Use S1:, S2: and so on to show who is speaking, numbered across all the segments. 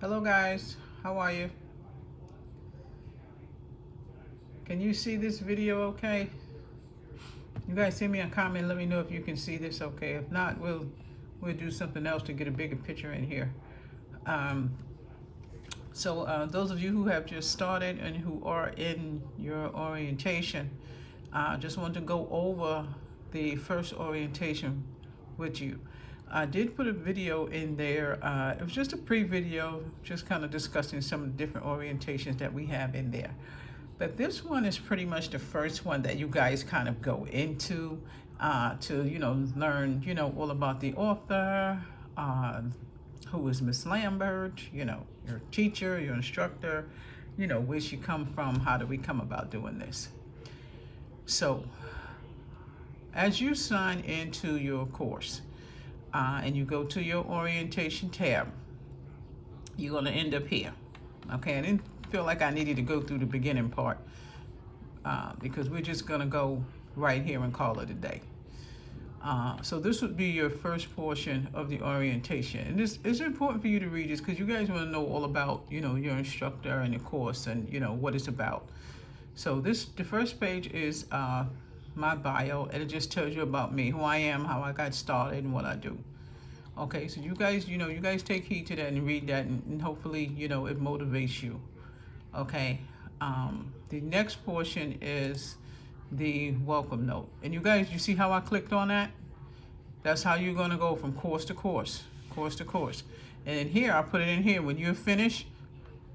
S1: Hello guys, how are you? Can you see this video okay? You guys send me a comment, let me know if you can see this okay. If not, we'll do something else to get a bigger picture in here. Um, those of you who have just started and who are in your orientation, just want to go over the first orientation with you. I did put a video in there. It was just a pre-video, just kind of discussing some of the different orientations that we have in there. But this one is pretty much the first one that you guys kind of go into to, learn, all about the author, who is Miss Lambert, your teacher, your instructor, where she come from, how do we come about doing this. So as you sign into your course and you go to your orientation tab, you're going to end up here. Okay, I didn't feel like I needed to go through the beginning part because we're just going to go right here and call it a day. So this would be your first portion of the orientation. And it's important for you to read this because you guys want to know all about, your instructor and the course and, what it's about. So the first page is my bio, and it just tells you about me, who I am, how I got started, and what I do. Okay, so you guys take heed to that and read that, and hopefully, it motivates you. Okay, the next portion is the welcome note. And you guys, you see how I clicked on that? That's how you're gonna go from course to course, course to course. And in here, I put it in here. When you're finished,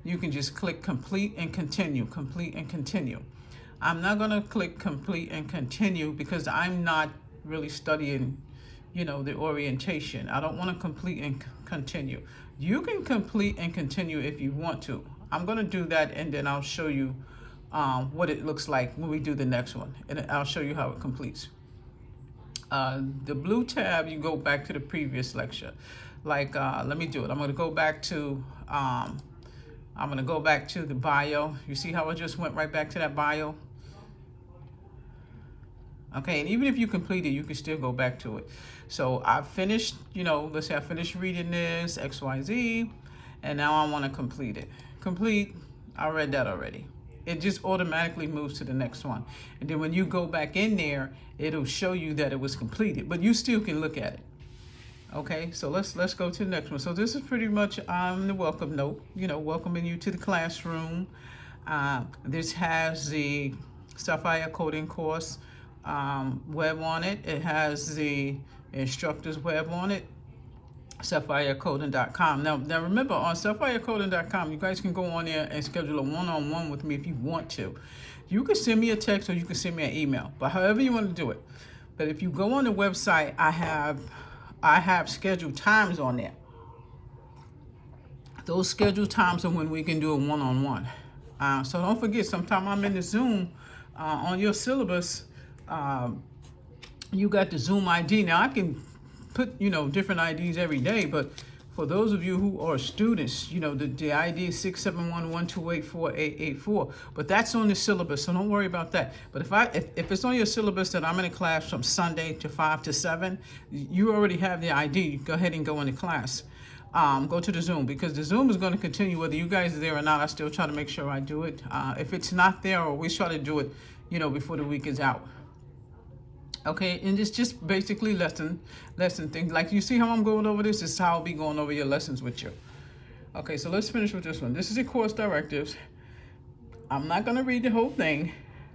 S1: you can just click complete and continue, complete and continue. I'm not gonna click complete and continue because I'm not really studying, the orientation. I don't wanna complete and continue. You can complete and continue if you want to. I'm gonna do that and then I'll show you what it looks like when we do the next one. And I'll show you how it completes. The blue tab, you go back to the previous lecture. Like, let me do it. I'm gonna go back to the bio. You see how I just went right back to that bio? Okay, and even if you complete it, you can still go back to it. So I finished, let's say I finished reading this, XYZ, and now I want to complete it. Complete, I read that already. It just automatically moves to the next one. And then when you go back in there, it'll show you that it was completed, but you still can look at it. Okay, so let's go to the next one. So this is pretty much the welcome note, welcoming you to the classroom. This has the Sapphire coding course web on it. It has the instructor's web on it, sapphirecoding.com. Now remember, on sapphirecoding.com, you guys can go on there and schedule a one-on-one with me if you want to. You can send me a text or you can send me an email, but however you want to do it. But if you go on the website, I have scheduled times on there. Those scheduled times are when we can do a one-on-one. So don't forget, sometime I'm in the Zoom on your syllabus. You got the Zoom ID. Now I can put, different IDs every day, but for those of you who are students, the ID is 67112848884, but that's on the syllabus, so don't worry about that. But if it's on your syllabus that I'm in a class from Sunday to 5 to 7, you already have the ID. Go ahead and go into class. Go to the Zoom, because the Zoom is going to continue whether you guys are there or not. I still try to make sure I do it. If it's not there, or we try to do it, before the week is out. Okay, and it's just basically lesson things. Like, you see how I'm going over this? This is how I'll be going over your lessons with you. Okay, so let's finish with this one. This is the course directives. I'm not going to read the whole thing.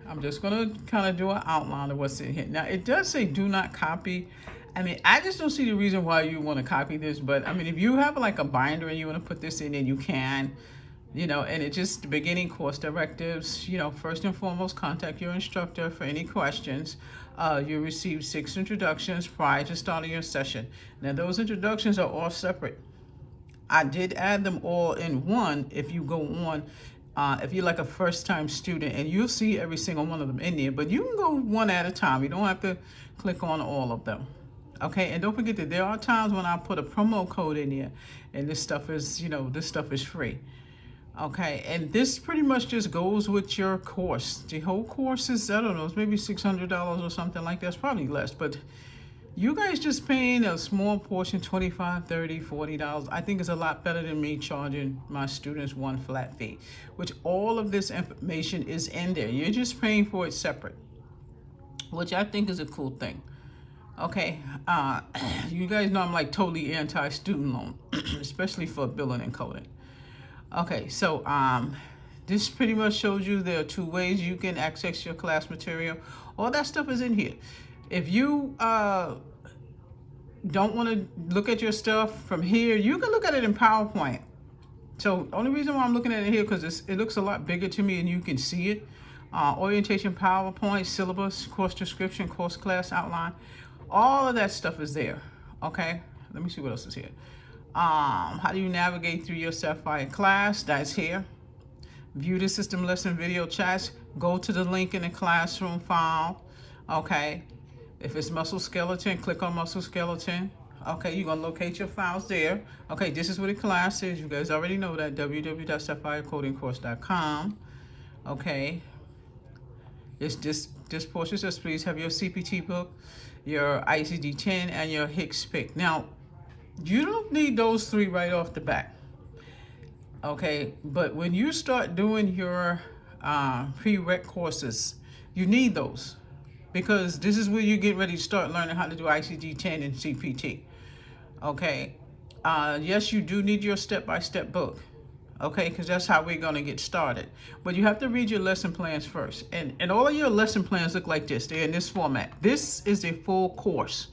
S1: I'm just going to kind of do an outline of what's in here. Now, it does say do not copy. I mean, I just don't see the reason why you want to copy this. But, I mean, if you have like a binder and you want to put this in, then you can. And it's just the beginning course directives. First and foremost, contact your instructor for any questions. You receive 6 introductions prior to starting your session. Now, those introductions are all separate. I did add them all in one if you go on, if you're like a first-time student, and you'll see every single one of them in there. But you can go one at a time. You don't have to click on all of them. Okay, and don't forget that there are times when I put a promo code in there, and this stuff is, free. Okay, and this pretty much just goes with your course. The whole course is, I don't know, it's maybe $600 or something like that. It's probably less, but You guys just paying a small portion, $25, $30, $40. I think it's a lot better than me charging my students one flat fee, which all of this information is in there. You're just paying for it separate, which I think is a cool thing. Okay, you guys know I'm like totally anti-student loan, especially for billing and coding. Okay, so this pretty much shows you there are two ways you can access your class material. All that stuff is in here. If you don't want to look at your stuff from here, you can look at it in PowerPoint. So only reason why I'm looking at it here because it looks a lot bigger to me and you can see it. Orientation PowerPoint, syllabus, course description, course class outline. All of that stuff is there. Okay, let me see what else is here. How do you navigate through your Sapphire class? That's here. View the system lesson video chats. Go to the link in the classroom file. Okay. If it's muscle skeleton, click on muscle skeleton. Okay, you're gonna locate your files there. Okay, this is what the class is. You guys already know that, www.sapphirecodingcourse.com. Okay. This portion says please have your CPT book, your ICD-10, and your HICS pick. Now, you don't need those three right off the bat. Okay, but when you start doing your prereq courses, you need those because this is where you get ready to start learning how to do ICD-10 and CPT. Okay, yes, you do need your step-by-step book. Okay, because that's how we're going to get started. But you have to read your lesson plans first. And all of your lesson plans look like this. They're in this format. This is a full course.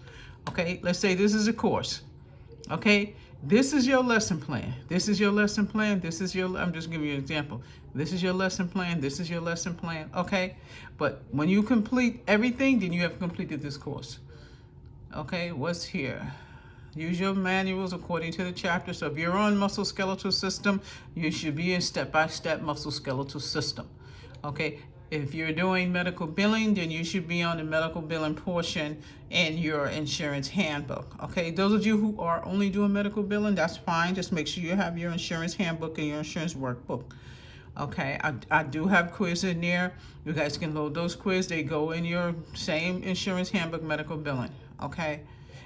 S1: Okay, let's say this is a course. Okay, this is your lesson plan. This is your lesson plan. This is your, I'm just giving you an example. This is your lesson plan. This is your lesson plan. Okay, but when you complete everything, then you have completed this course. Okay, what's here? Use your manuals according to the chapter. So if you're on musculoskeletal system, you should be in step-by-step musculoskeletal system. Okay. If you're doing medical billing, then you should be on the medical billing portion in your insurance handbook. Okay. Those of you who are only doing medical billing, that's fine. Just make sure you have your insurance handbook and your insurance workbook. Okay, I do have quiz in there. You guys can load those quiz. They go in your same insurance handbook, medical billing. Okay.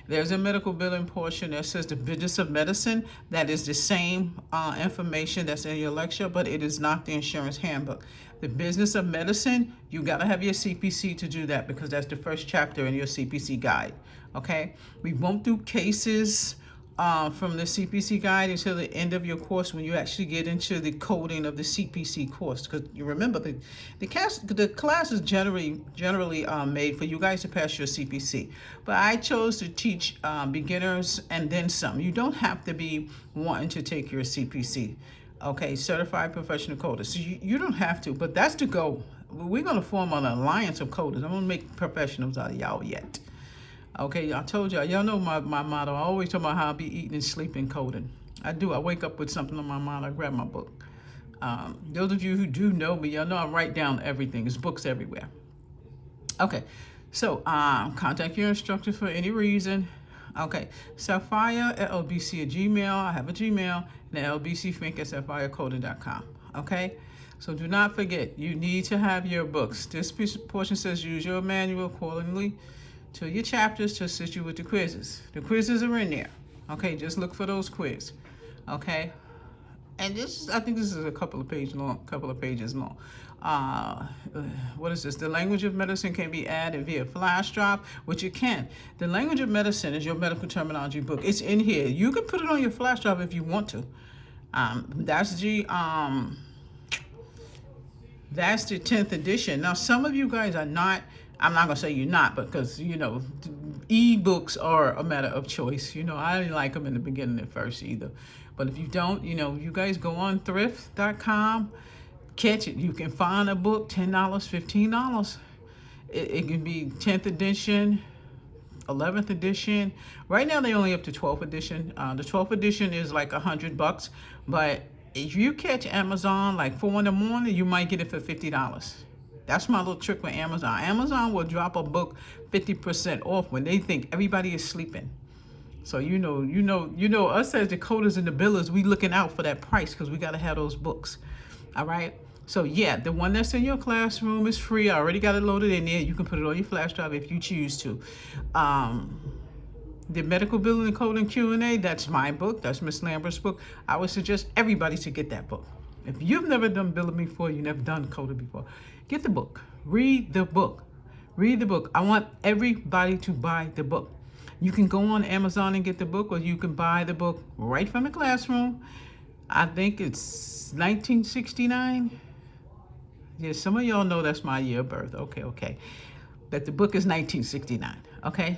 S1: There's a medical billing portion that says the business of medicine. That is the same information that's in your lecture, but it is not the insurance handbook. The business of medicine, you got to have your CPC to do that because that's the first chapter in your CPC guide. Okay, we won't do cases from the CPC guide until the end of your course when you actually get into the coding of the CPC course. Because you remember the class is generally made for you guys to pass your CPC. But I chose to teach beginners and then some. You don't have to be wanting to take your CPC. Okay, certified professional coder. So you don't have to, but that's the goal. We're going to form an alliance of coders. I'm going to make professionals out of y'all yet. Okay, I told y'all know my motto. I always talk about how I be eating and sleeping coding. I do. I wake up with something on my mind. I grab my book. Those of you who do know me, y'all know I write down everything. There's books everywhere. Okay, so contact your instructor for any reason. Okay, Sapphire at lbc@gmail. I have a Gmail, and lbcfink@sapphirecoding.com. Okay, so do not forget, you need to have your books. This portion says use your manual accordingly to your chapters to assist you with the quizzes. The quizzes are in there. Okay, just look for those quizzes. Okay, and this, I think this is a couple of pages long. What is this? The language of medicine can be added via flash drive, which it can. The language of medicine is your medical terminology book. It's in here. You can put it on your flash drive if you want to. That's the 10th edition. Now, some of you guys are not. I'm not gonna say you're not, because you know, e-books are a matter of choice. You know, I didn't like them in the beginning at first either. But if you don't, you know, you guys go on thrift.com, catch it. You can find a book, $10, $15. It can be 10th edition, 11th edition. Right now they only up to 12th edition. The 12th edition is like $100, but if you catch Amazon like 4 in the morning, you might get it for $50. That's my little trick with Amazon. Amazon will drop a book 50% off when they think everybody is sleeping. So you know us as the coders and the billers, we looking out for that price because we got to have those books. All right. So yeah, the one that's in your classroom is free. I already got it loaded in there. You can put it on your flash drive if you choose to. The Medical Billing and Coding Q&A, that's my book. That's Miss Lambert's book. I would suggest everybody to get that book. If you've never done billing before, you never done coding before, get the book. Read the book. Read the book. I want everybody to buy the book. You can go on Amazon and get the book, or you can buy the book right from the classroom. I think it's 1969. Yeah, some of y'all know that's my year of birth. Okay. But the book is 1969, okay?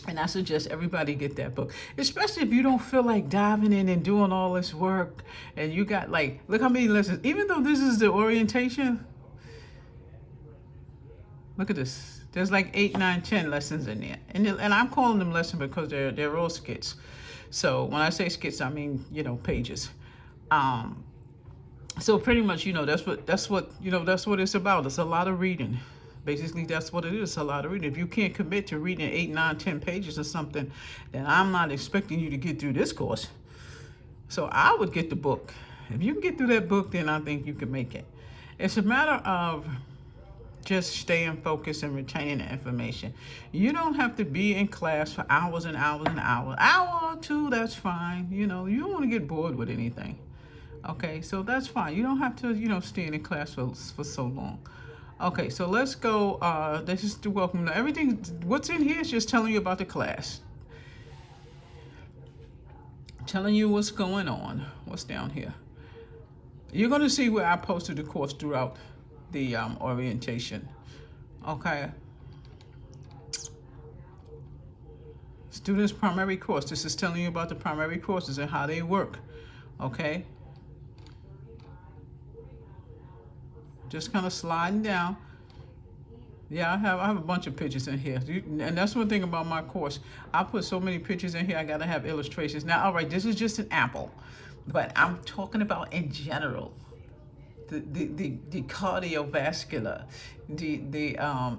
S1: And I suggest everybody get that book, especially if you don't feel like diving in and doing all this work. And you got like, look how many lessons, even though this is the orientation, look at this. There's like 8, 9, 10 lessons in there. And I'm calling them lessons because they're all skits. So when I say skits, I mean, pages. So pretty much, that's what it's about. It's a lot of reading. Basically, that's what it is, a lot of reading. If you can't commit to reading 8, 9, 10 pages or something, then I'm not expecting you to get through this course. So I would get the book. If you can get through that book, then I think you can make it. It's a matter of just staying focused and retaining the information. You don't have to be in class for hours and hours and hours. Hour or two, that's fine. You don't want to get bored with anything. Okay, so that's fine. You don't have to, stay in class for so long. Okay, so let's go. This is the welcome. Now, everything, what's in here is just telling you about the class. Telling you what's going on. What's down here. You're going to see where I posted the course throughout the orientation. Okay. Students' primary course. This is telling you about the primary courses and how they work. Okay. Just kind of sliding down. Yeah, I have a bunch of pictures in here. And that's one thing about my course. I put so many pictures in here, I gotta have illustrations. Now, all right, this is just an apple, but I'm talking about in general. The cardiovascular, the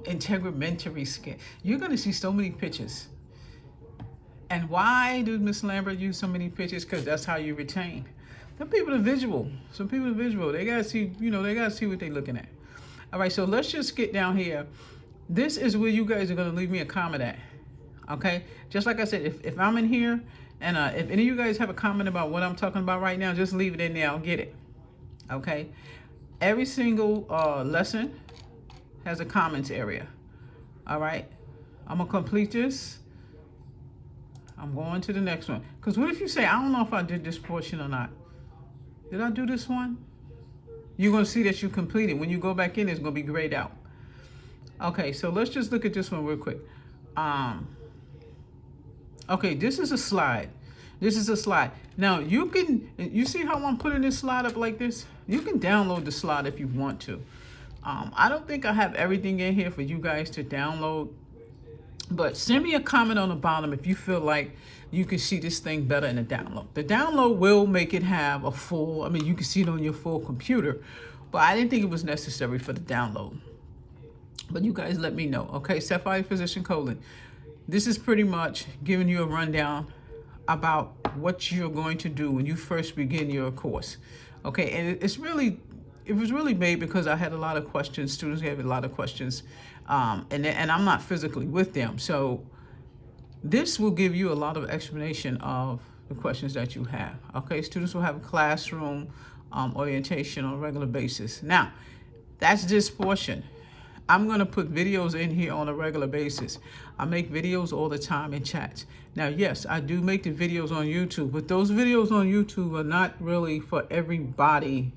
S1: integumentary skin. You're gonna see so many pictures. And why did Miss Lambert use so many pictures? Because that's how you retain. Some people are visual. They gotta see, they gotta see what they're looking at. All right, so let's just get down here. This is where you guys are gonna leave me a comment at. Okay? Just like I said, if I'm in here and if any of you guys have a comment about what I'm talking about right now, just leave it in there. I'll get it. Okay? Every single lesson has a comments area. All right? I'm gonna complete this. I'm going to the next one. Because what if you say, I don't know if I did this portion or not. Did I do this one? You're going to see that you completed. When you go back in, it's going to be grayed out. Okay, so let's just look at this one real quick. Okay, this is a slide. Now, you see how I'm putting this slide up like this? You can download the slide if you want to. I don't think I have everything in here for you guys to download. But send me a comment on the bottom if you feel like you can see this thing better in the download. The download will make it have a full, you can see it on your full computer, but I didn't think it was necessary for the download. But you guys let me know. Okay, Sapphire Physician Coding. This is pretty much giving you a rundown about what you're going to do when you first begin your course. Okay, and it was really made because I had a lot of questions. Students had a lot of questions, and I'm not physically with them. So this will give you a lot of explanation of the questions that you have. Okay, students will have a classroom orientation on a regular basis. Now, that's this portion. I'm going to put videos in here on a regular basis. I make videos all the time in chats. Now, yes, I do make the videos on YouTube, but those videos on YouTube are not really for everybody,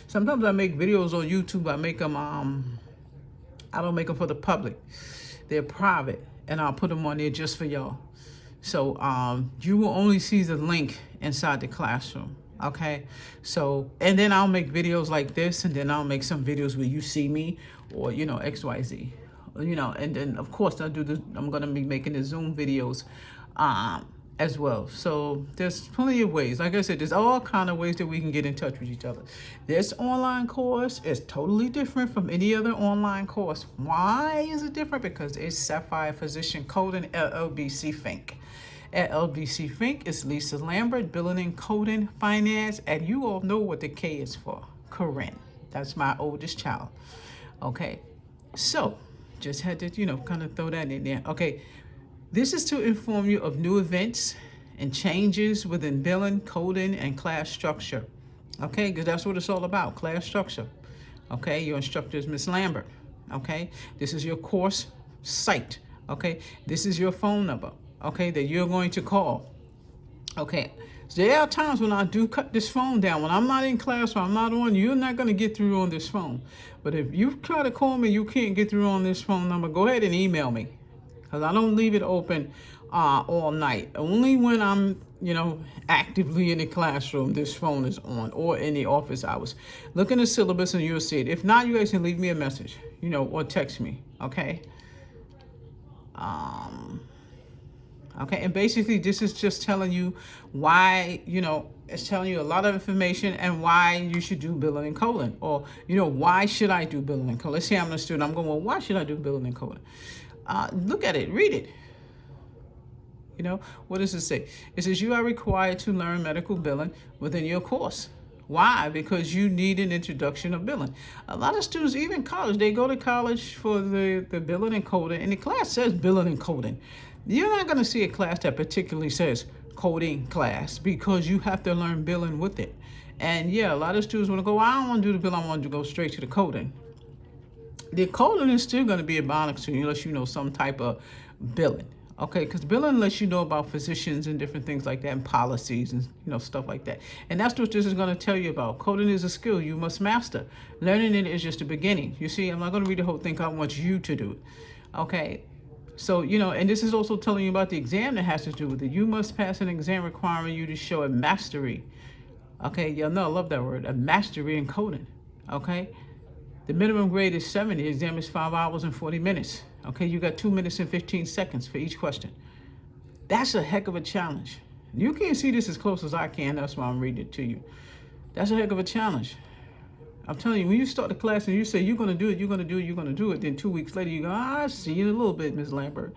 S1: Sometimes I make videos on YouTube. I make them, I don't make them for the public. They're private, and I'll put them on there just for y'all. So you will only see the link inside the classroom. Okay, so, and then I'll make videos like this, and then I'll make some videos where you see me, or XYZ, and then of course I'm going to be making the Zoom videos as well. So there's plenty of ways. Like I said, there's all kind of ways that we can get in touch with each other. This online course is totally different from any other online course. Why is it different? Because it's Sapphire Physician Coding LLBC Fink. At LBC Fink is Lisa Lambert, Billing and Coding Finance, and you all know what the K is for. Corinne. That's my oldest child. Okay, so just had to, kind of throw that in there. Okay, This is to inform you of new events and changes within billing, coding, and class structure. Okay, because that's what it's all about, class structure. Okay, your instructor is Miss Lambert. Okay, this is your course site. Okay, this is your phone number. Okay, that you're going to call. Okay, so there are times when I do cut this phone down. When I'm not in class or I'm not on, you're not going to get through on this phone. But if you try to call me, you can't get through on this phone number, go ahead and email me. Because I don't leave it open all night. Only when I'm, actively in the classroom, this phone is on, or in the office hours. Look in the syllabus and you'll see it. If not, you guys can leave me a message, or text me, okay? Okay, and basically this is just telling you why, it's telling you a lot of information and why you should do billing and coding. Or, why should I do billing and coding? Let's say I'm a student, I'm going, well, why should I do billing and coding? Look at it, read it. What does it say? It says you are required to learn medical billing within your course. Why? Because you need an introduction of billing. A lot of students, even college, they go to college for the billing and coding, and the class says billing and coding. You're not going to see a class that particularly says coding class, because you have to learn billing with it. And yeah, a lot of students want to go, I don't want to do the billing, I want to go straight to the coding. The coding is still going to be a bonus to you unless you know some type of billing. Okay, because billing lets you know about physicians and different things like that, and policies and stuff like that. And that's what this is going to tell you about. Coding is a skill you must master. Learning it is just the beginning. You see, I'm not going to read the whole thing. I want you to do it. Okay, so and this is also telling you about the exam that has to do with it. You must pass an exam requiring you to show a mastery. Okay, y'all know I love that word, a mastery in coding. Okay, the minimum grade is 70. The exam is 5 hours and 40 minutes. Okay, you got 2 minutes and 15 seconds for each question. That's a heck of a challenge. You can't see this as close as I can. That's why I'm reading it to you. That's a heck of a challenge. I'm telling you, when you start the class and you say you're going to do it, you're going to do it, you're going to do it, then 2 weeks later you go, I see you in a little bit, Ms. Lambert.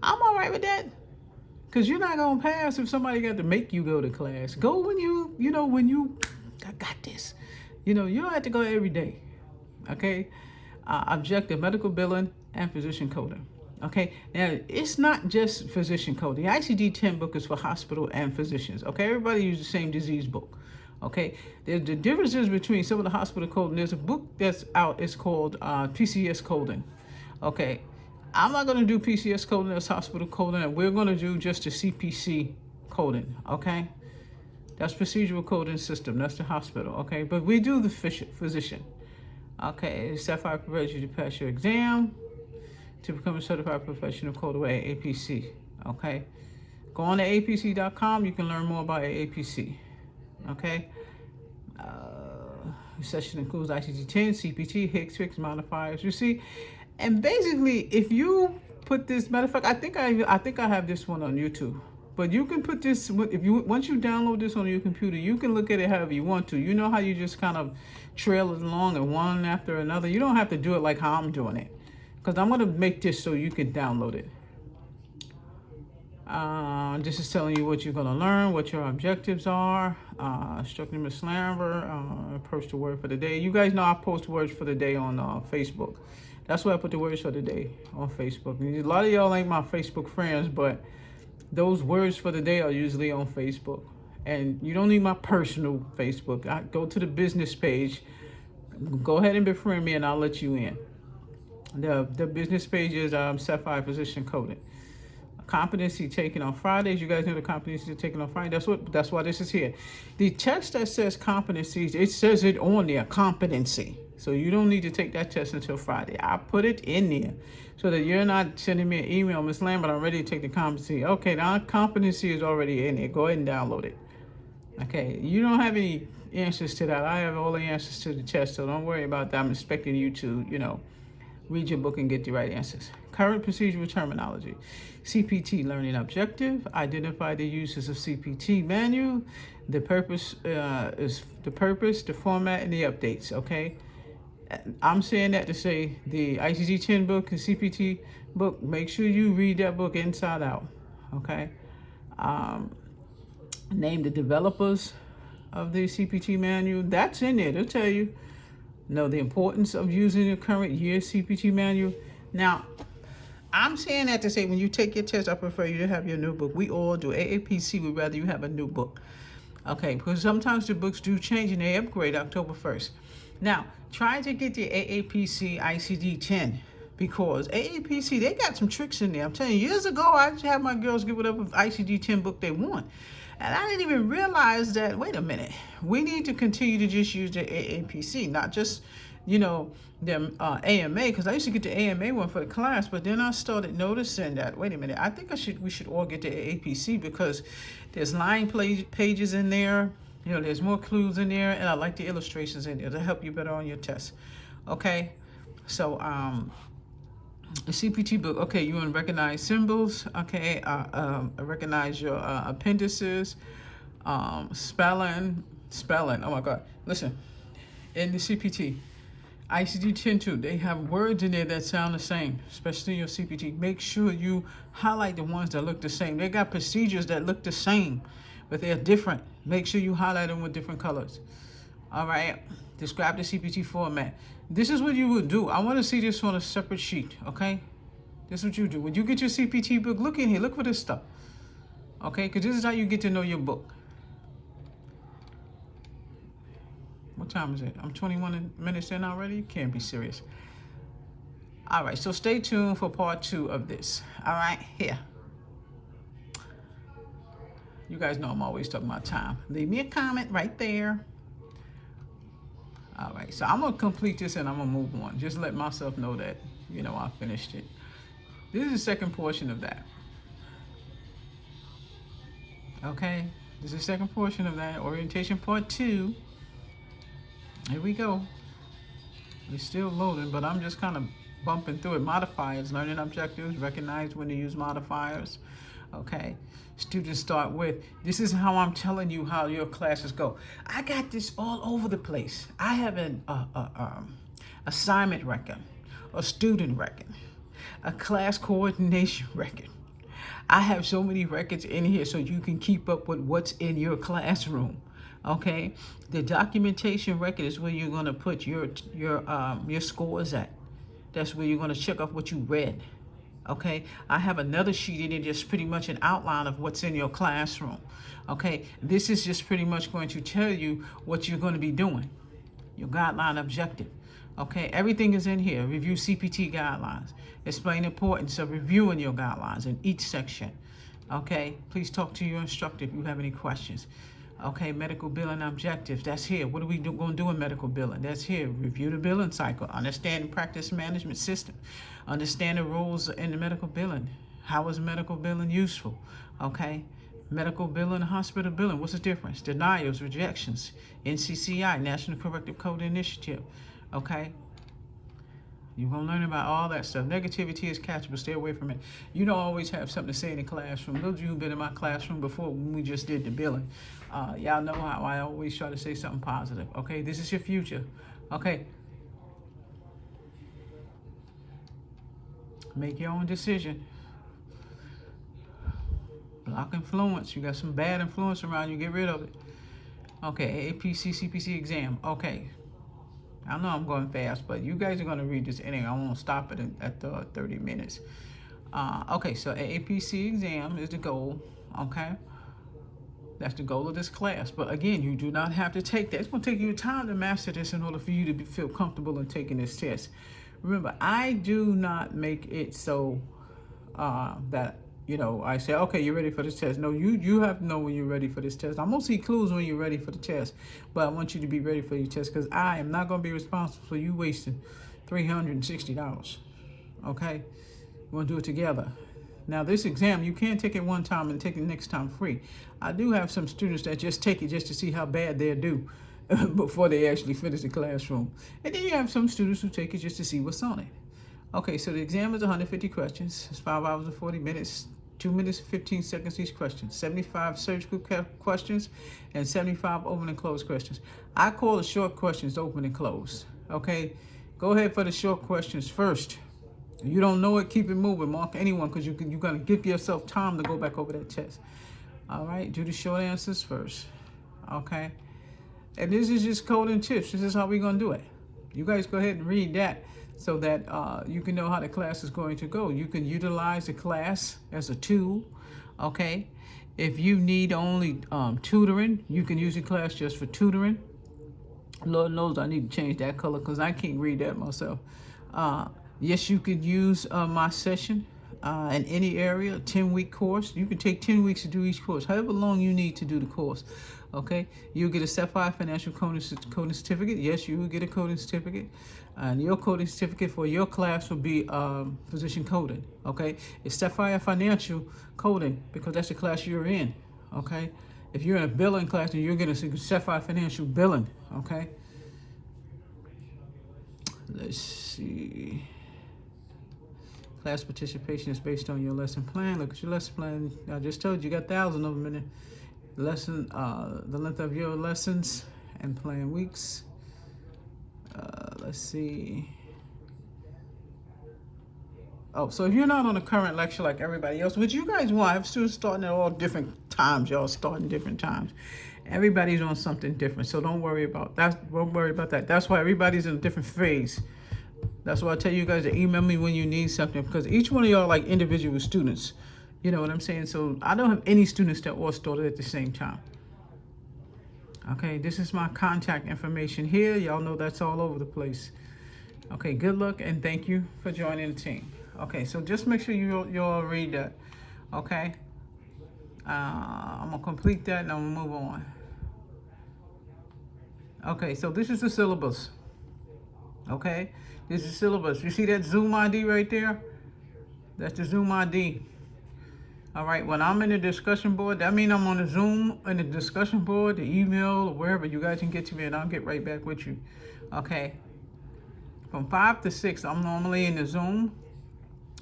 S1: I'm all right with that. Because you're not going to pass if somebody got to make you go to class. Go when I got this. You don't have to go every day. Okay? Objective medical billing and physician coding. Okay, now it's not just physician coding. The ICD-10 book is for hospital and physicians. Okay, everybody uses the same disease book. Okay, the differences between some of the hospital coding. There's a book that's out. It's called PCS coding. Okay, I'm not going to do PCS coding. That's hospital coding, and we're going to do just the CPC coding. Okay, that's procedural coding system. That's the hospital. Okay, but we do the physician. Okay, Sapphire prepares you to pass your exam to become a certified professional coder at APC. Okay, go on to apc.com. You can learn more about APC. Okay, the session includes ICD-10, CPT, HCPCS, modifiers. You see, and basically, if you put this, matter of fact, I think I have this one on YouTube. But you can put this, once you download this on your computer, you can look at it however you want to. You know how you just kind of trail it along and one after another. You don't have to do it like how I'm doing it, because I'm going to make this so you can download it. This is telling you what you're going to learn, what your objectives are. Instructing Ms. Lambert, post the word for the day. You guys know I post words for the day on Facebook. That's why I put the words for the day on Facebook. A lot of y'all ain't my Facebook friends, but those words for the day are usually on Facebook. And you don't need my personal Facebook. I go to the business page. Go ahead and befriend me and I'll let you in. The business page is Sapphire Physician Coding. Competency taken on Fridays. You guys know the competency taken on Friday. That's why this is here. The text that says competencies, it says it on there, competency. So you don't need to take that test until Friday. I put it in there so that you're not sending me an email, Ms. Lambert, I'm ready to take the competency. Okay, now competency is already in there. Go ahead and download it. Okay, you don't have any answers to that. I have all the answers to the test, so don't worry about that. I'm expecting you to, read your book and get the right answers. Current procedural terminology. CPT learning objective. Identify the uses of CPT manual. The purpose is the format, and the updates. Okay. I'm saying that to say the ICD-10 book and CPT book, make sure you read that book inside out. Okay. Name the developers of the CPT manual. That's in there. They'll tell you. Know the importance of using the current year CPT manual. Now, I'm saying that to say when you take your test, I prefer you to have your new book. We all do. AAPC would rather you have a new book. Okay, because sometimes the books do change and they upgrade October 1st. Now, try to get the AAPC ICD 10 because AAPC, they got some tricks in there. I'm telling you, years ago, I just had my girls get whatever ICD 10 book they want. And I didn't even realize that, wait a minute, we need to continue to just use the AAPC, not just, you know, them AMA, because I used to get the AMA one for the class, but then I started noticing that, wait a minute, I think we should all get the AAPC because there's line pages in there, you know, there's more clues in there, and I like the illustrations in there to help you better on your test. Okay, so the CPT book, okay, you want to recognize symbols, okay, recognize your appendices, spelling, oh my God, listen, in the CPT, ICD-10 too, they have words in there that sound the same, especially your CPT. Make sure you highlight the ones that look the same. They got procedures that look the same, but they're different. Make sure you highlight them with different colors. All right, describe the CPT format. This is what you would do. I want to see this on a separate sheet, okay? This is what you do. When you get your CPT book, look in here, look for this stuff, okay? Because this is how you get to know your book. What time is it? I'm 21 minutes in already? Can't be serious. All right, so stay tuned for part 2 of this. All right, here. You guys know I'm always talking about time. Leave me a comment right there. All right, so I'm going to complete this and I'm going to move on. Just let myself know that, you know, I finished it. This is the second portion of that. Okay, this is the second portion of that. Orientation part 2. Here we go. It's still loading, but I'm just kind of bumping through it. Modifiers, learning objectives, recognize when to use modifiers. Okay, students start with, this is how I'm telling you how your classes go. I got this all over the place. I have an assignment record, a student record, a class coordination record. I have so many records in here so you can keep up with what's in your classroom. Okay, the documentation record is where you're going to put your scores at. That's where you're going to check off what you read. Okay, I have another sheet in it, just pretty much an outline of what's in your classroom. Okay, this is just pretty much going to tell you what you're going to be doing, your guideline objective. Okay, everything is in here. Review CPT guidelines. Explain the importance of reviewing your guidelines in each section. Okay, please talk to your instructor if you have any questions. Okay, medical billing objectives, that's here. What are we going to do in medical billing? That's here. Review the billing cycle, understand the practice management system, understand the rules in the medical billing. How is medical billing useful? Okay, medical billing and hospital billing, what's the difference? Denials, rejections, NCCI, National Corrective Code Initiative. Okay, you're going to learn about all that stuff. Negativity is catchable. Stay away from it. You don't always have something to say in the classroom. Those of you who've been in my classroom before when we just did the billing, y'all know how I always try to say something positive. Okay, this is your future. Okay, make your own decision. Block influence. You got some bad influence around you. Get rid of it. Okay, AAPC, CPC exam. Okay. I know I'm going fast, but you guys are going to read this anyway. I won't stop it at the 30 minutes. Okay, so AAPC exam is the goal, okay? That's the goal of this class. But again, you do not have to take that. It's going to take you time to master this in order for you to feel comfortable in taking this test. Remember, I do not make it so that, you know, I say, okay, you're ready for this test. No, you have to know when you're ready for this test. I'm going to see clues when you're ready for the test, but I want you to be ready for your test because I am not going to be responsible for you wasting $360. Okay? We're going to do it together. Now, this exam, you can't take it one time and take it next time free. I do have some students that just take it just to see how bad they'll do before they actually finish the classroom. And then you have some students who take it just to see what's on it. Okay, so the exam is 150 questions. It's 5 hours and 40 minutes. 2 minutes and 15 seconds each question. 75 surgical questions and 75 open and closed questions. I call the short questions open and closed. Okay, go ahead for the short questions first. If you don't know it, keep it moving. Mark anyone because you're going to give yourself time to go back over that test. All right, do the short answers first. Okay, and this is just code and tips. This is how we're going to do it. You guys go ahead and read that. so that you can know how the class is going to go. You can utilize the class as a tool, okay? If you need only tutoring, you can use the class just for tutoring. Lord knows I need to change that color because I can't read that myself. Yes, you could use my session in any area, a 10-week course. You can take 10 weeks to do each course, however long you need to do the course. Okay, you'll get a Sapphire Financial Coding Certificate. Yes, you will get a coding certificate. And your coding certificate for your class will be physician coding. Okay, it's Sapphire Financial Coding because that's the class you're in. Okay, if you're in a billing class, then you're getting a Sapphire Financial Billing. Okay, let's see. Class participation is based on your lesson plan. Look at your lesson plan. I just told you, you got 1,000 of them in it. Lesson, the length of your lessons and plan weeks. Let's see. Oh, so if you're not on a current lecture like everybody else, which you guys want, I have students starting at all different times. Y'all starting different times. Everybody's on something different, so don't worry about that. Don't worry about that. That's why everybody's in a different phase. That's why I tell you guys to email me when you need something, because each one of y'all are like individual students. You know what I'm saying? So I don't have any students that all started at the same time. Okay, this is my contact information here. Y'all know that's all over the place. Okay, good luck and thank you for joining the team. Okay, so just make sure you all read that. Okay, I'm gonna complete that and I'm gonna move on. Okay, so this is the syllabus. Okay, this is syllabus. You see that Zoom ID right there? That's the Zoom ID. All right, when I'm in the discussion board, that means I'm on the Zoom in the discussion board, the email, or wherever you guys can get to me, and I'll get right back with you. Okay. From 5 to 6, I'm normally in the Zoom,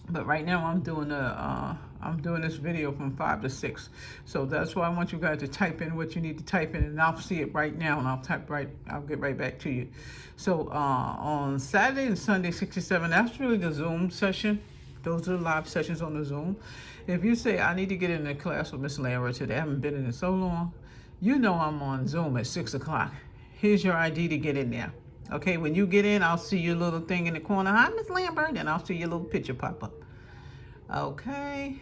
S1: but right now I'm doing this video from 5 to 6. So that's why I want you guys to type in what you need to type in, and I'll see it right now, and I'll get right back to you. So on Saturday and Sunday, 6 to 7, that's really the Zoom session. Those are the live sessions on the Zoom. If you say, I need to get in a class with Miss Lamra today, I haven't been in it so long, you know I'm on Zoom at 6 o'clock. Here's your ID to get in there. Okay, when you get in, I'll see your little thing in the corner. Hi, Miss Lambert, and I'll see your little picture pop up. Okay.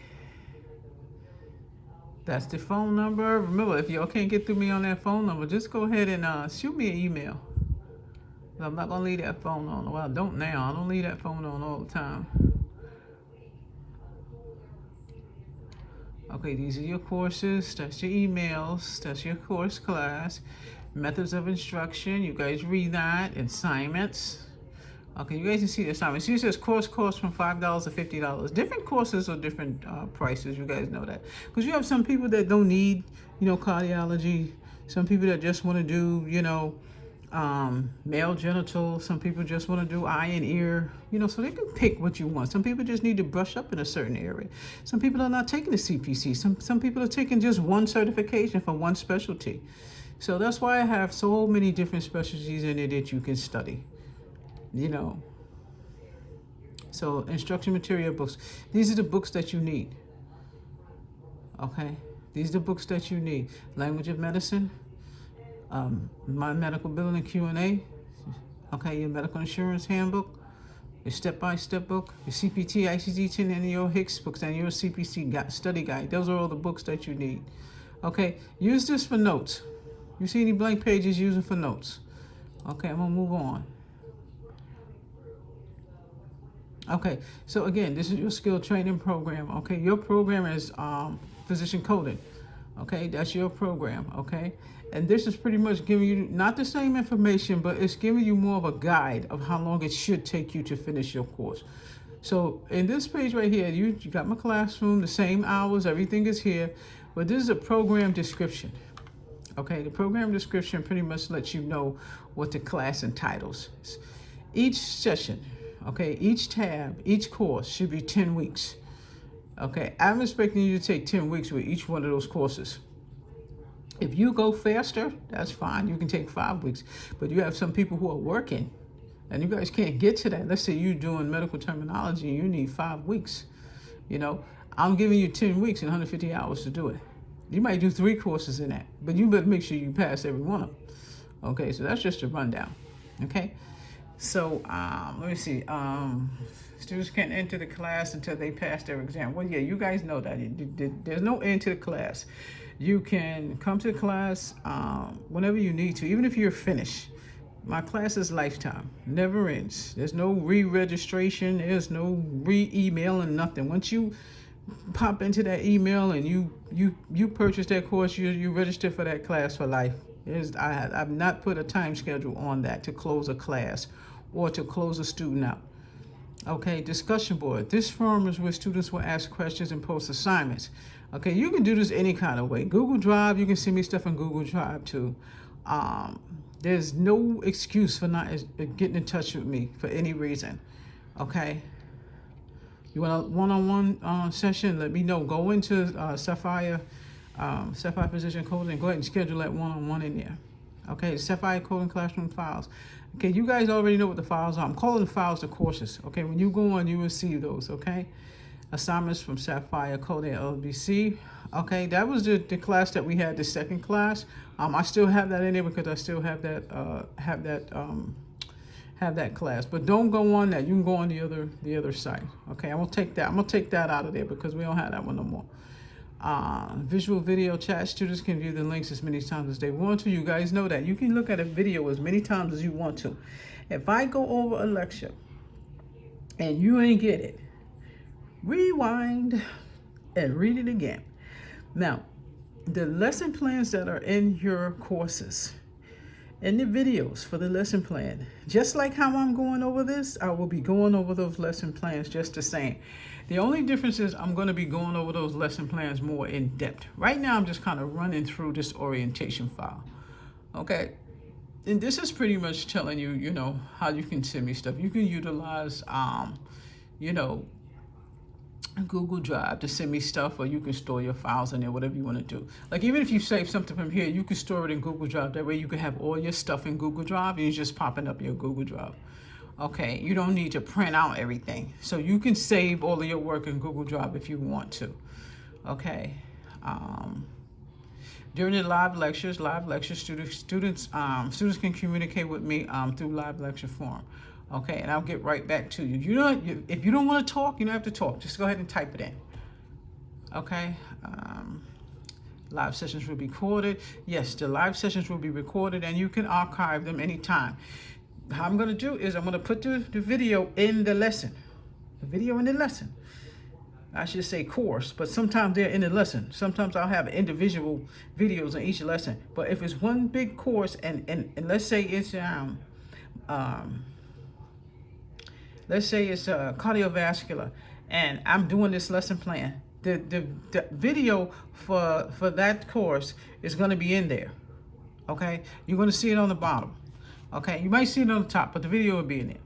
S1: That's the phone number. Remember, if y'all can't get through me on that phone number, just go ahead and shoot me an email. I'm not going to leave that phone on. Well, I don't now. I don't leave that phone on all the time. Okay, these are your courses, that's your emails, that's your course class, methods of instruction, you guys read that, assignments. Okay, you guys can see the assignments. See, it says course cost from $5 to $50. Different courses are different prices, you guys know that. Because you have some people that don't need, cardiology, some people that just want to do, male genital, some people just want to do eye and ear, so they can pick what you want. Some people just need to brush up in a certain area. Some people are not taking the CPC. Some people are taking just one certification for one specialty. So that's why I have so many different specialties in it that you can study, So instruction material books. These are the books that you need. Okay, these are the books that you need. Language of Medicine, my medical billing and Q&A, okay, your medical insurance handbook, your step-by-step book, your CPT, ICD-10, and your Hicks books, and your CPC study guide. Those are all the books that you need. Okay, use this for notes. You see any blank pages, use them for notes. Okay, I'm gonna move on. Okay, so again, this is your skill training program. Okay, your program is physician coding. Okay, that's your program. Okay, and this is pretty much giving you not the same information, but it's giving you more of a guide of how long it should take you to finish your course. So in this page right here, you got my classroom, the same hours, everything is here, but this is a program description. Okay, the program description pretty much lets you know what the class entitles. Each session, okay, each tab, each course should be 10 weeks. Okay, I'm expecting you to take 10 weeks with each one of those courses. If you go faster, that's fine. You can take 5 weeks. But you have some people who are working, and you guys can't get to that. Let's say you're doing medical terminology and you need 5 weeks. I'm giving you 10 weeks and 150 hours to do it. You might do 3 courses in that, but you better make sure you pass every one of them. Okay, so that's just a rundown. Okay, So let me see. Students can't enter the class until they pass their exam. Well, yeah, you guys know that. There's no end to the class. You can come to the class whenever you need to, even if you're finished. My class is lifetime, never ends. There's no re-registration. There's no re-emailing, nothing. Once you pop into that email and you purchase that course, you register for that class for life. I've not put a time schedule on that to close a class or to close a student out. Okay, discussion board. This forum is where students will ask questions and post assignments. Okay, you can do this any kind of way. Google Drive, you can send me stuff in Google Drive too. There's no excuse for not getting in touch with me for any reason. Okay. You want a one-on-one session? Let me know. Go into Sapphire Precision Coding and go ahead and schedule that one-on-one in there. Okay, Sapphire Coding Classroom Files. Okay, you guys already know what the files are. I'm calling the files the courses. Okay, when you go on, you will see those. Okay, assignments from Sapphire Coding LBC. Okay, that was the class that we had, the second class. I still have that in there because I still have that class. But don't go on that. You can go on the other site. Okay, I'm gonna take that out of there because we don't have that one no more. Visual video chat. Students can view the links as many times as they want to. You guys know that. You can look at a video as many times as you want to. If I go over a lecture and you ain't get it, rewind and read it again. Now, the lesson plans that are in your courses, in the videos for the lesson plan, just like how I'm going over this, I will be going over those lesson plans just the same. The only difference is I'm going to be going over those lesson plans more in depth. Right now, I'm just kind of running through this orientation file. Okay. And this is pretty much telling you, you know, how you can send me stuff. You can utilize, you know, Google Drive to send me stuff, or you can store your files in there, whatever you want to do. Like, even if you save something from here, you can store it in Google Drive. That way you can have all your stuff in Google Drive and you're just popping up your Google Drive. Okay, you don't need to print out everything. So you can save all of your work in Google Drive if you want to. Okay. During the live lectures, students can communicate with me through live lecture forum. Okay, and I'll get right back to you. If you don't want to talk, you don't have to talk. Just go ahead and type it in. Okay. Live sessions will be recorded. Yes, the live sessions will be recorded, and you can archive them anytime. How I'm going to do is I'm going to put the video in the lesson. The video in the lesson. I should say course, but sometimes they're in the lesson. Sometimes I'll have individual videos in each lesson. But if it's one big course, and let's say it's cardiovascular, and I'm doing this lesson plan, the video for that course is going to be in there. Okay, you're going to see it on the bottom. Okay, you might see it on the top, but the video will be in there.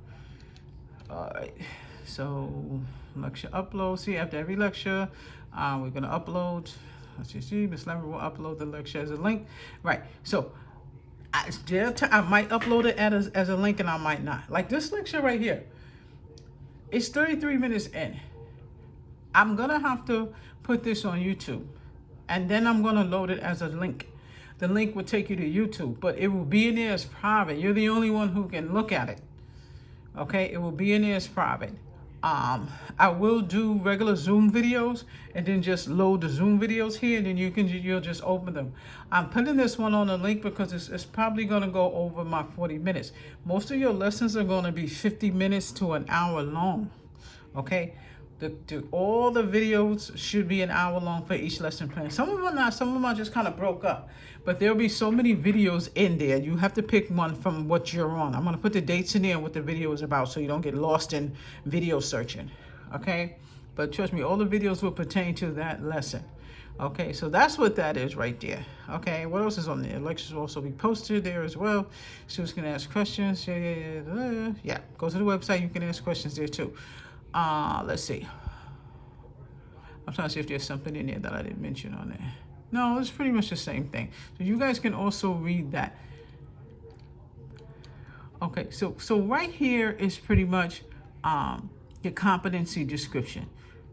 S1: All right, so lecture upload. See, after every lecture, we're going to upload. Let's see, Miss Lambert will upload the lecture as a link. Right, so I might upload it as a link, and I might not. Like this lecture right here. It's 33 minutes in. I'm going to have to put this on YouTube, and then I'm going to load it as a link. The link will take you to YouTube, but it will be in there as private. You're the only one who can look at it. Okay, it will be in there as private. I will do regular Zoom videos and then just load the Zoom videos here, and then you'll just open them. I'm putting this one on a link because it's probably going to go over my 40 minutes. Most of your lessons are going to be 50 minutes to an hour long. Okay, all the videos should be an hour long for each lesson plan. Some of them are not. Some of them are just kind of broke up. But there'll be so many videos in there. You have to pick one from what you're on. I'm going to put the dates in there and what the video is about so you don't get lost in video searching. Okay? But trust me, all the videos will pertain to that lesson. Okay, so that's what that is right there. Okay, what else is on there? Lectures will also be posted there as well. Students can ask questions. Yeah, go to the website. You can ask questions there too. Let's see. I'm trying to see if there's something in there that I didn't mention on there. No, it's pretty much the same thing. So you guys can also read that. Okay, so right here is pretty much your competency description.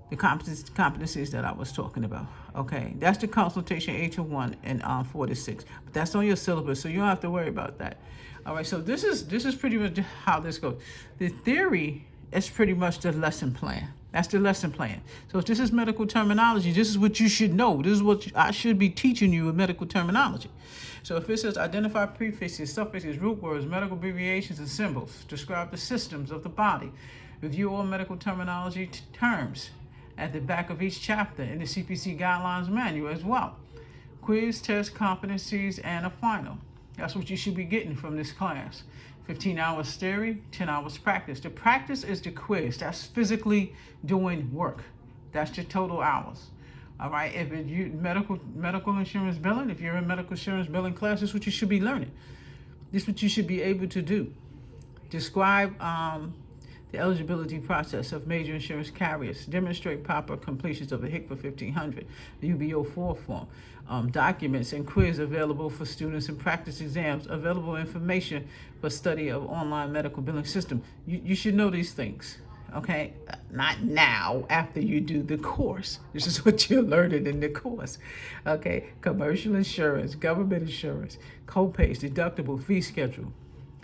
S1: the competencies that I was talking about. Okay, that's the consultation 8-1 and 4-6. But that's on your syllabus, so you don't have to worry about that. All right, so this is pretty much how this goes. The theory is pretty much the lesson plan. That's the lesson plan. So if this is medical terminology, this is what you should know. This is what I should be teaching you with medical terminology. So if it says identify prefixes, suffixes, root words, medical abbreviations, and symbols, describe the systems of the body, review all medical terminology terms at the back of each chapter in the CPC Guidelines Manual as well. Quiz, test, competencies, and a final. That's what you should be getting from this class. 15 hours theory, 10 hours practice. The practice is the quiz. That's physically doing work. That's your total hours. All right, if you medical insurance billing, if you're in medical insurance billing class, this is what you should be learning. This is what you should be able to do. Describe the eligibility process of major insurance carriers. Demonstrate proper completions of a HICPA 1500, the UBO4 form. Documents and quiz available for students and practice exams. Available information for study of online medical billing system. You should know these things. Okay, not now, after you do the course. This is what you're learning in the course. Okay, commercial insurance, government insurance, co-pays, deductible, fee schedule,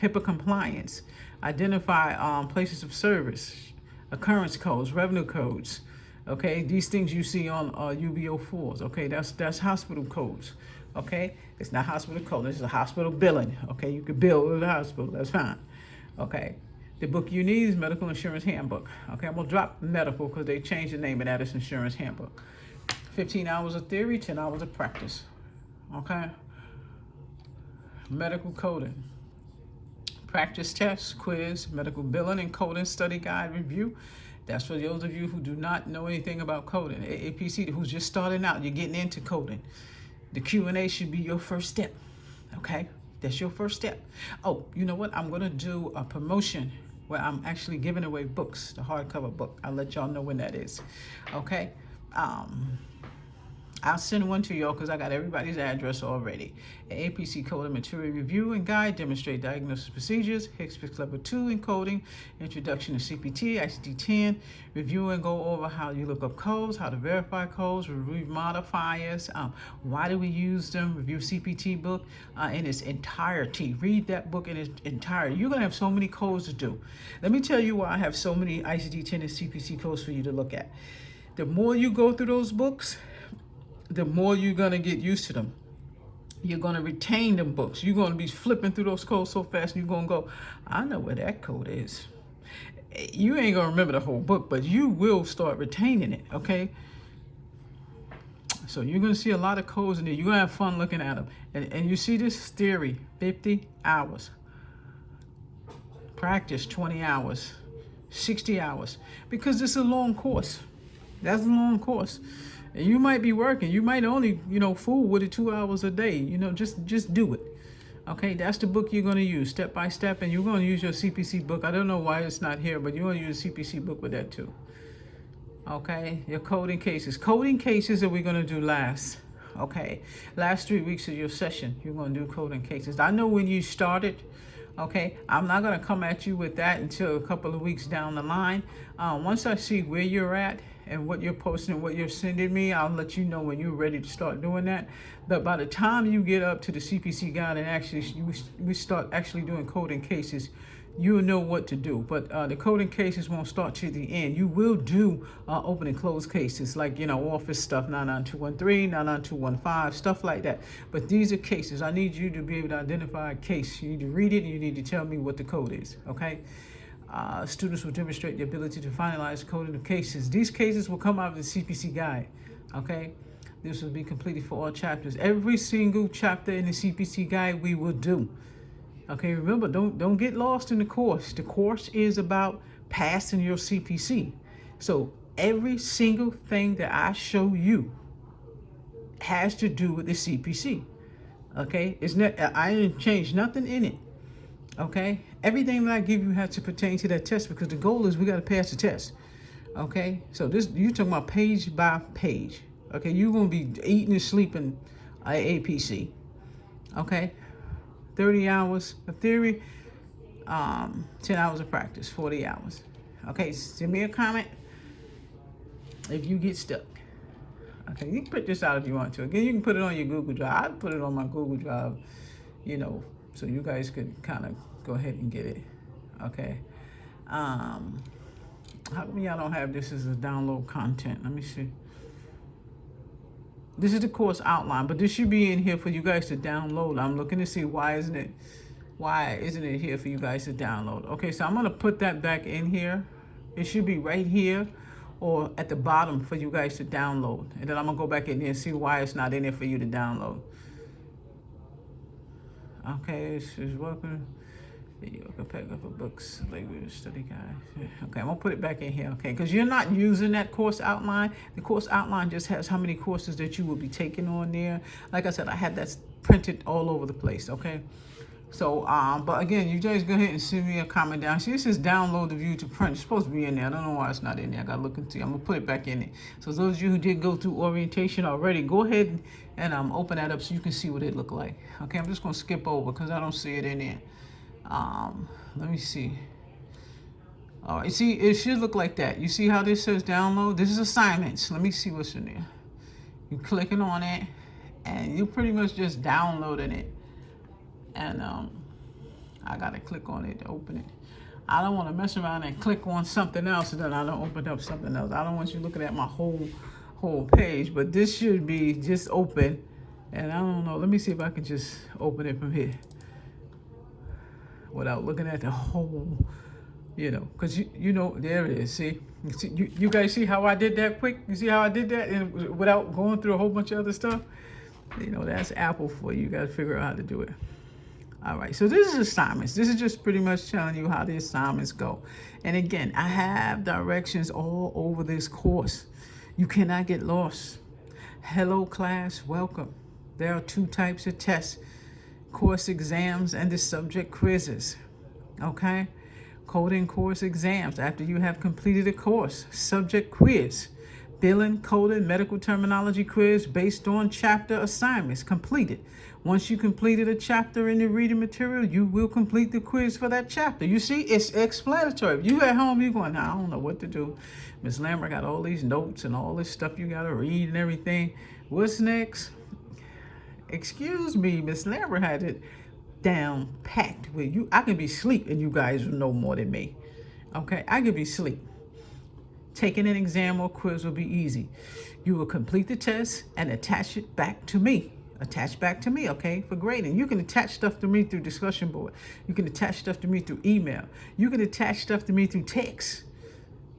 S1: HIPAA compliance, identify places of service, occurrence codes, revenue codes. Okay, these things you see on UBO4s. Okay, that's hospital codes. Okay, it's not hospital code, this is a hospital billing. Okay, you could bill with the hospital, that's fine. Okay. The book you need is Medical Insurance Handbook. Okay, I'm gonna drop medical because they changed the name of that. It's Insurance Handbook. 15 hours of theory, 10 hours of practice. Okay. Medical coding. Practice test, quiz, medical billing and coding study guide review. That's for those of you who do not know anything about coding. APC, who's just starting out, you're getting into coding. The Q&A should be your first step. Okay, that's your first step. Oh, you know what? I'm gonna do a promotion where I'm actually giving away books, the hardcover book. I'll let y'all know when that is. Okay. I'll send one to y'all because I got everybody's address already. An APC coding material review and guide, demonstrate diagnosis procedures, HCPCS Level 2 in coding, introduction to CPT, ICD-10, review and go over how you look up codes, how to verify codes, review modifiers, why do we use them, review CPT book in its entirety. Read that book in its entirety. You're gonna have so many codes to do. Let me tell you why I have so many ICD-10 and CPC codes for you to look at. The more you go through those books, the more you're going to get used to them. You're going to retain them books. You're going to be flipping through those codes so fast, you're going to go, I know where that code is. You ain't going to remember the whole book, but you will start retaining it, okay? So you're going to see a lot of codes in there. You're going to have fun looking at them. And you see this theory, 50 hours. Practice, 20 hours. 60 hours. Because it's a long course. That's a long course. And you might be working. You might only, fool with it 2 hours a day. Just do it. Okay, that's the book you're going to use step by step. And you're going to use your CPC book. I don't know why it's not here, but you're going to use a CPC book with that too. Okay, your coding cases. Coding cases that we're going to do last. Okay, last 3 weeks of your session, you're going to do coding cases. I know when you started. Okay, I'm not going to come at you with that until a couple of weeks down the line. Once I see where you're at and what you're posting and what you're sending me, I'll let you know when you're ready to start doing that. But by the time you get up to the CPC guide and actually we start actually doing coding cases, you'll know what to do. But the coding cases won't start to the end. You will do open and close cases like, office stuff, 99213, 99215, stuff like that. But these are cases. I need you to be able to identify a case. You need to read it and you need to tell me what the code is, okay? Students will demonstrate the ability to finalize coding of cases. These cases will come out of the CPC guide, okay? This will be completed for all chapters. Every single chapter in the CPC guide we will do. Okay, remember, don't get lost in the course. The course is about passing your CPC. So every single thing that I show you has to do with the CPC. Okay, I didn't change nothing in it. Okay, everything that I give you has to pertain to that test because the goal is we got to pass the test. Okay, so you're talking about page by page. Okay, you're gonna be eating and sleeping APC. Okay. 30 hours of theory, 10 hours of practice, 40 hours. Okay, send me a comment. if you get stuck. Okay, you can print this out if you want to. Again, you can put it on your Google Drive. I'd put it on my Google Drive, you know, so you guys could kind of go ahead and get it. Okay. How come y'all don't have this as a download content? Let me see. This is the course outline, but this should be in here for you guys to download. I'm looking to see why isn't it here for you guys to download? Okay, so I'm gonna put that back in here. It should be right here or at the bottom for you guys to download. And then I'm gonna go back in there and see why it's not in there for you to download. Okay, this is welcome. Video can pack up a books, language study guide. Okay, I'm gonna put it back in here, okay? Because you're not using that course outline. The course outline just has how many courses that you will be taking on there. Like I said, I had that printed all over the place, okay? So, but again, you guys go ahead and send me a comment down. See, this is download the view to print. It's supposed to be in there. I don't know why it's not in there. I gotta look and see. I'm gonna put it back in it. So those of you who did go through orientation already, go ahead and open that up so you can see what it looked like. Okay, I'm just gonna skip over because I don't see it in there. Let me see. All right, see, it should look like that. You see how this says download? This is assignments. Let me see what's in there. You're clicking on it, and you're pretty much just downloading it. And I gotta click on it to open it. I don't want to mess around and click on something else and then I don't open up something else. I don't want you looking at my whole page, but this should be just open. And I don't know. Let me see if I can just open it from here without looking at the whole, you know, because you know, there it is. See, you guys see how I did that quick? You see how I did that and without going through a whole bunch of other stuff? You know, that's Apple for you. You got to figure out how to do it. All right, so this is assignments. This is just pretty much telling you how the assignments go. And again, I have directions all over this course. You cannot get lost. Hello, class, welcome. There are 2 types of tests, course exams and the subject quizzes, okay? Coding course exams after you have completed a course, subject quiz, billing, coding, medical terminology quiz based on chapter assignments completed. Once you completed a chapter in the reading material, you will complete the quiz for that chapter. You see, it's explanatory. If you at home, you're going, I don't know what to do. Miss Lambert got all these notes and all this stuff you got to read and everything. What's next? Excuse me, Miss Lambert had it down packed with you. I can be asleep and you guys will know more than me. Okay, I could be asleep. Taking an exam or quiz will be easy. You will complete the test and attach it back to me. Attach back to me, okay, for grading. You can attach stuff to me through discussion board. You can attach stuff to me through email. You can attach stuff to me through text.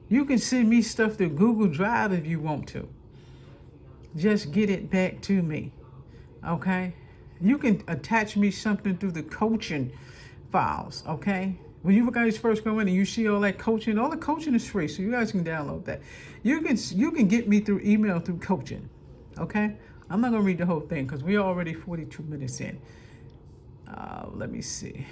S1: You can send me stuff through Google Drive if you want to. Just get it back to me, okay? You can attach me something through the coaching files, okay? When you guys first go in and you see all that coaching, all the coaching is free, so you guys can download that. You can get me through email through coaching, okay? I'm not gonna read the whole thing because we're already 42 minutes in. Let me see.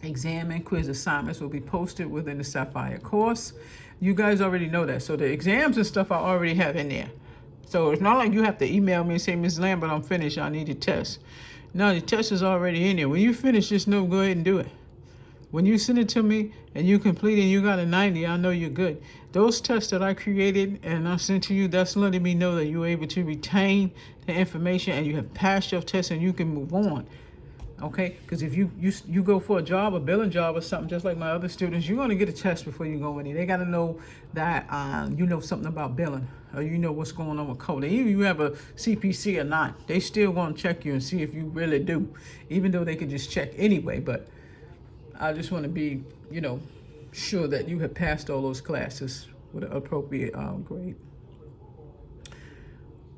S1: Exam and quiz assignments will be posted within the Sapphire course. You guys already know that. So the exams and stuff I already have in there. So it's not like you have to email me and say, Ms. Lambert, I'm finished. I need a test. No, the test is already in there. When you finish, just know, go ahead and do it. When you send it to me and you complete it and you got a 90, I know you're good. Those tests that I created and I sent to you, that's letting me know that you're able to retain the information and you have passed your test and you can move on. Okay? Because if you go for a job, a billing job or something, just like my other students, you're going to get a test before you go in there. They got to know that you know something about billing or you know what's going on with coding. Even if you have a CPC or not, they still going to check you and see if you really do, even though they could just check anyway. But I just want to be, you know, sure that you have passed all those classes with an appropriate grade.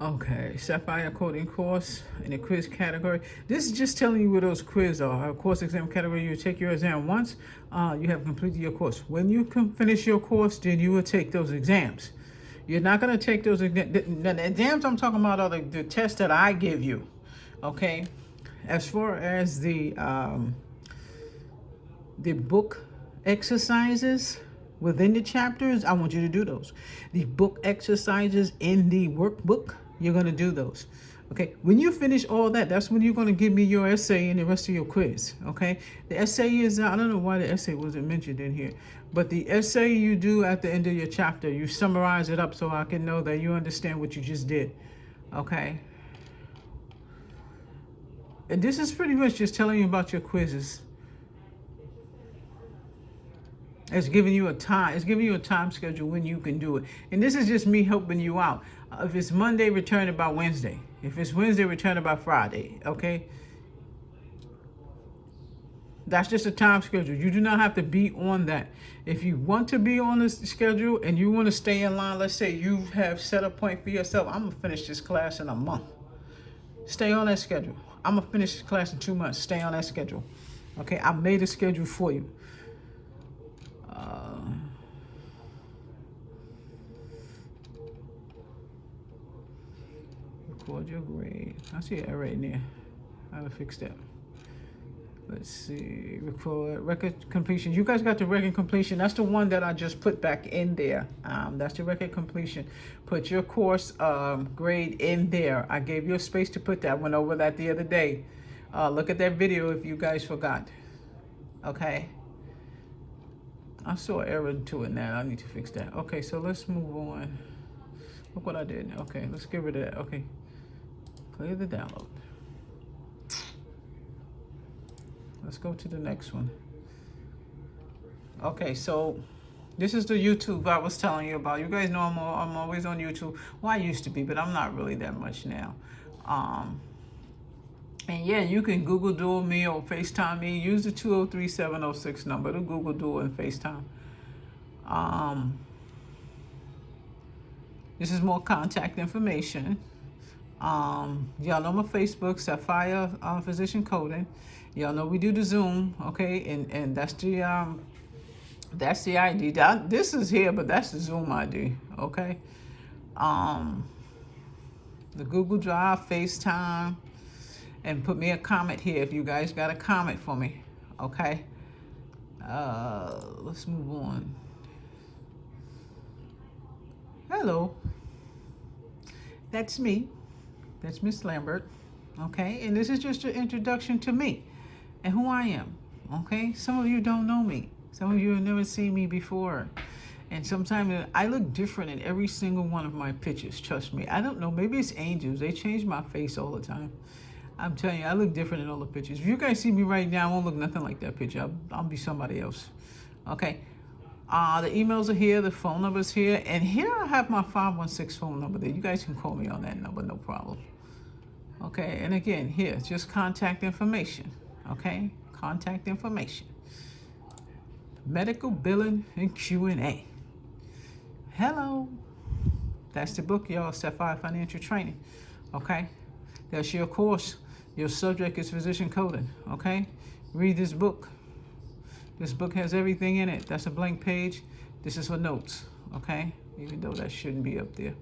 S1: Okay, Sapphire coding course in the quiz category. This is just telling you where those quizzes are. Our course exam category, you take your exam once, you have completed your course. When you finish your course, then you will take those exams. You're not going to take those exams. The exams I'm talking about are the tests that I give you, okay? As far as the book exercises within the chapters, I want you to do those. The book exercises in the workbook, you're going to do those. Okay, when you finish all that, that's when you're going to give me your essay and the rest of your quiz. Okay, the essay is, I don't know why the essay wasn't mentioned in here, but the essay you do at the end of your chapter, you summarize it up so I can know that you understand what you just did. Okay, and this is pretty much just telling you about your quizzes. It's giving you a time. It's giving you a time schedule when you can do it. And this is just me helping you out. If it's Monday, return it by Wednesday. If it's Wednesday, return it by Friday. Okay? That's just a time schedule. You do not have to be on that. If you want to be on this schedule and you want to stay in line, let's say you have set a point for yourself. I'm going to finish this class in a month. Stay on that schedule. I'm going to finish this class in 2 months. Stay on that schedule. Okay? I made a schedule for you. Record your grade. I see an error in there. How to fix that? Let's see. Record completion. You guys got the record completion. That's the one that I just put back in there. That's the record completion. Put your course grade in there. I gave you a space to put that. I went over that the other day. Look at that video if you guys forgot. Okay. I saw an error to it now. I need to fix that. Okay, so let's move on. Look what I did. Okay, let's get rid of that. Okay. Clear the download. Let's go to the next one. Okay, so this is the YouTube I was telling you about. You guys know I'm always on YouTube. Well, I used to be, but I'm not really that much now. And yeah, you can Google Duo me or FaceTime me. Use the 203-706 number to Google Duo and FaceTime. This is more contact information. Y'all know my Facebook, Sapphire Physician Coding. Y'all know we do the Zoom, okay? And that's the ID. This is here, but that's the Zoom ID, okay? The Google Drive, FaceTime. And put me a comment here if you guys got a comment for me, okay? Let's move on. Hello. That's me. That's Miss Lambert, okay? And this is just an introduction to me and who I am, okay? Some of you don't know me. Some of you have never seen me before. And sometimes I look different in every single one of my pictures, trust me. I don't know, maybe it's angels. They change my face all the time. I'm telling you, I look different in all the pictures. If you guys see me right now, I won't look nothing like that picture. I'll be somebody else. Okay. The emails are here. The phone number's here. And here I have my 516 phone number there. You guys can call me on that number, no problem. Okay. And again, here, just contact information. Okay. Contact information. Medical billing and Q&A. Hello. That's the book, y'all. Sapphire Financial Training. Okay. That's your course. Your subject is physician coding, okay? Read this book. This book has everything in it. That's a blank page. This is for notes, okay? Even though that shouldn't be up there.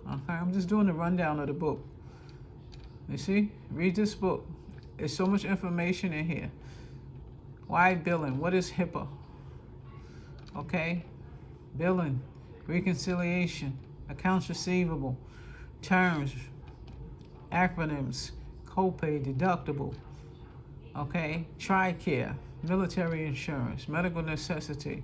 S1: Okay, I'm just doing the rundown of the book. You see? Read this book. There's so much information in here. Why billing? What is HIPAA? Okay? Billing, reconciliation, accounts receivable, terms, acronyms, copay, deductible, okay, TRICARE, military insurance, medical necessity.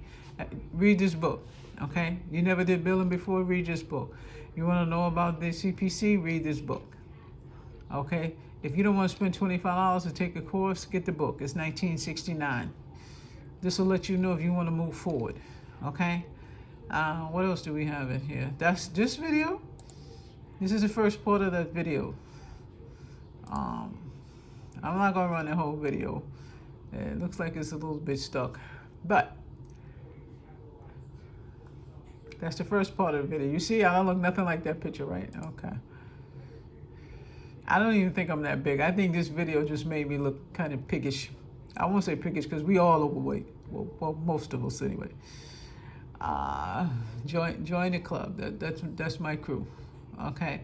S1: Read this book, okay? You never did billing before? Read this book. You want to know about the CPC? Read this book, okay? If you don't want to spend $25 to take a course, get the book. It's $19.69. This will let you know if you want to move forward, okay? What else do we have in here? That's this video. This is the first part of that video. I'm not gonna run the whole video. It looks like it's a little bit stuck, but that's the first part of the video. You see, I don't look nothing like that picture, right? Okay. I don't even think I'm that big. I think this video just made me look kind of piggish. I won't say piggish because we all overweight. Well, most of us anyway. Join the club. That's my crew. Okay.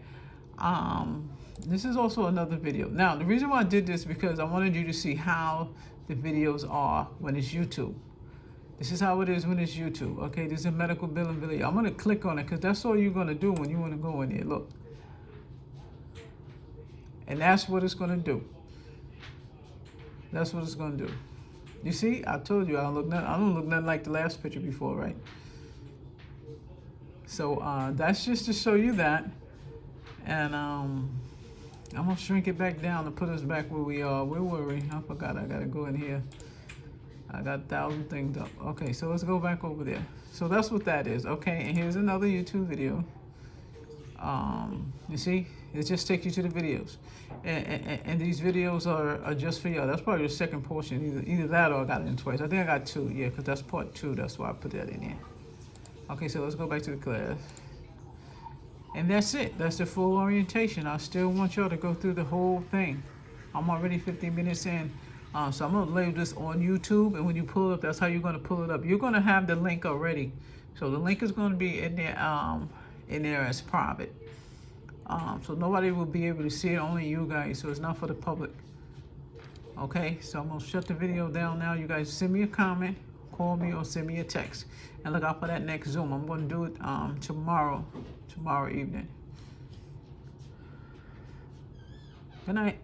S1: This is also another video. Now, the reason why I did this is because I wanted you to see how the videos are when it's YouTube. This is how it is when it's YouTube. Okay, this is a medical billing video. I'm going to click on it because that's all you're going to do when you want to go in there. Look. And that's what it's going to do. That's what it's going to do. You see, I told you I don't look nothing like the last picture before, right? So that's just to show you that. And I'm going to shrink it back down to put us back where we are. Where were we? I forgot. I got to go in here. I got 1,000 things up. Okay, so let's go back over there. So that's what that is. Okay, and here's another YouTube video. You see, it just takes you to the videos. And these videos are just for y'all. That's probably the second portion. Either that or I got it in twice. I think I got 2, yeah, because that's part 2. That's why I put that in there. Okay, so let's go back to the class. And that's it. That's the full orientation. I still want y'all to go through the whole thing. I'm already 15 minutes in. So I'm going to label this on YouTube. And when you pull it up, that's how you're going to pull it up. You're going to have the link already. So the link is going to be in there as private. So nobody will be able to see it, only you guys. So it's not for the public. Okay, so I'm going to shut the video down now. You guys send me a comment, call me, or send me a text. And look out for that next Zoom. I'm going to do it tomorrow evening. Good night.